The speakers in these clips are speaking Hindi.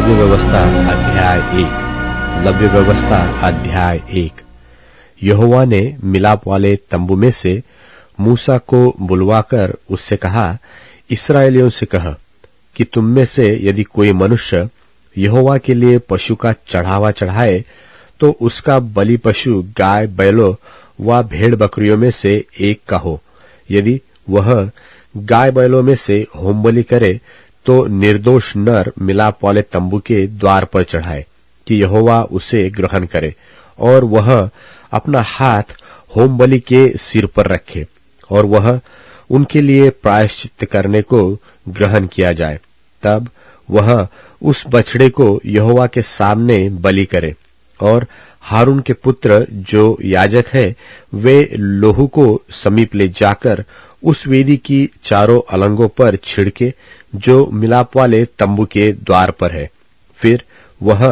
लव्य व्यवस्था अध्याय 1। लव्य व्यवस्था अध्याय 1। यहोवा ने मिलाप वाले तंबू में से मूसा को बुलवाकर उससे कहा, इस्राएलियों से कह कि तुम में से यदि कोई मनुष्य यहोवा के लिए पशु का चढ़ावा चढ़ाए, तो उसका बलि पशु गाय बैलों व भेड़ बकरियों में से एक का हो। यदि वह गाय बैलों में से होमबलि करे, तो निर्दोष नर मिलाप वाले तंबू के द्वार पर चढ़ाए कि यहोवा उसे ग्रहण करे, और वह अपना हाथ होमबलि के सिर पर रखे, और वह उनके लिए प्रायश्चित करने को ग्रहण किया जाए। तब वह उस बछड़े को यहोवा के सामने बलि करे, और हारून के पुत्र जो याजक है, वे लोहू को समीप ले जाकर उस वेदी की चारों अलंगों पर छिड़के जो मिलाप वाले तंबू के द्वार पर है। फिर वह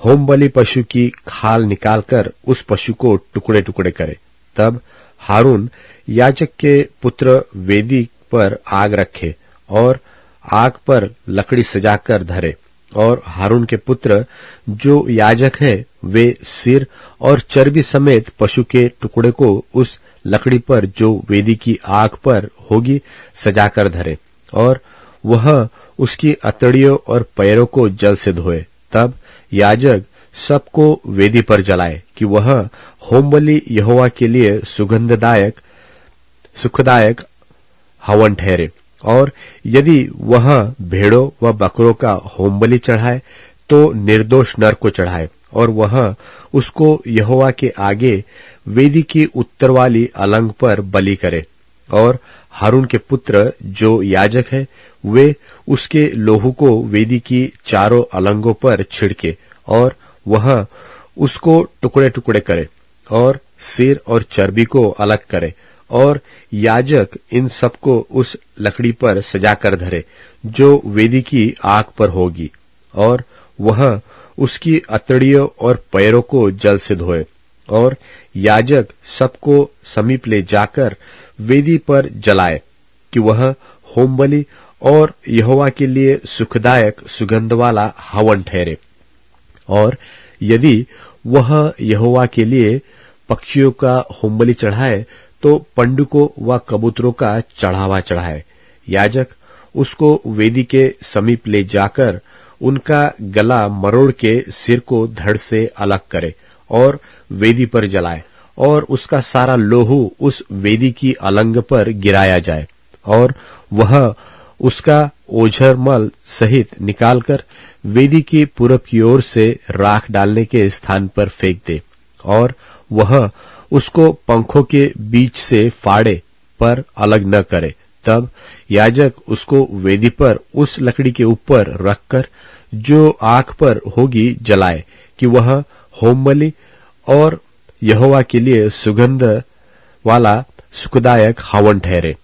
होमबलि पशु की खाल निकालकर उस पशु को टुकड़े टुकड़े करे। तब हारून याजक के पुत्र वेदी पर आग रखे और आग पर लकड़ी सजाकर धरे, और हारून के पुत्र जो याजक है, वे सिर और चर्बी समेत पशु के टुकड़े को उस लकड़ी पर जो वेदी की आग पर होगी सजाकर धरे, और वह उसकी अतड़ियों और पैरों को जल से धोए। तब याजक सबको वेदी पर जलाए कि वह होमबलि यहोवा के लिए सुखदायक हवन ठहरे। और यदि वह भेड़ों व बकरों का होमबलि चढ़ाए, तो निर्दोष नर को चढ़ाए, और वह उसको यहोवा के आगे वेदी की उत्तर वाली अलंग पर बलि करे। और हारून के पुत्र जो याजक है, वे उसके लोहू को वेदी की चारों अलंगों पर छिड़के, और वह उसको टुकड़े टुकड़े करे, और सिर और चर्बी को अलग करे, और याजक इन सबको उस लकड़ी पर सजाकर धरे जो वेदी की आग पर होगी, और वह उसकी अतड़ियों और पैरों को जल से धोए। और याजक सबको समीप ले जाकर वेदी पर जलाए कि वह होमबलि और यहोवा के लिए सुखदायक सुगंध वाला हवन ठहरे। और यदि वह यहोवा के लिए पक्षियों का होमबलि चढ़ाए, तो पंडुकों व कबूतरों का चढ़ावा चढ़ाए। याजक उसको वेदी के समीप ले जाकर उनका गला मरोड़ के सिर को धड़ से अलग करे और वेदी पर जलाए, और उसका सारा लोहू उस वेदी की अलंग पर गिराया जाए, और वह उसका ओझर मल सहित निकालकर वेदी की पूरब की ओर से राख डालने के स्थान पर फेंक दे, और वह उसको पंखों के बीच से फाड़े पर अलग न करे। तब याजक उसको वेदी पर उस लकड़ी के ऊपर रखकर जो आग पर होगी जलाए कि वह होमबलि और यहोवा के लिए सुगंध वाला सुखदायक हवन ठहरे।